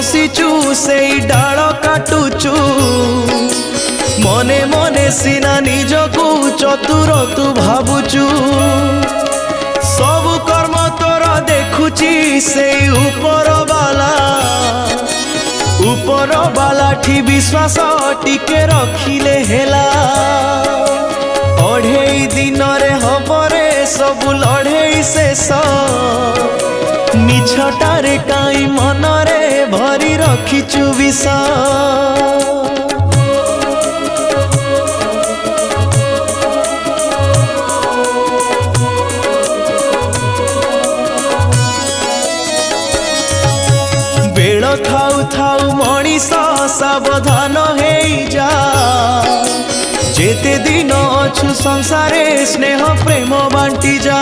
बसीचु से डाल काटुचु मने मने सीना निजकू चतुर तू भावुचु सब कर्म तोर देखुची से ऊपर बाला ठी विश्वास टिके रखिले हेला अढ़ेई दिन रे हबरे सब लड़ेई शेष मिछटारे काई मनरे भरी रखिचु विष बेल थाउ थाउ मनीष सावधान हे जा जेते दिन अछु संसारे स्नेह प्रेम बांटी जा।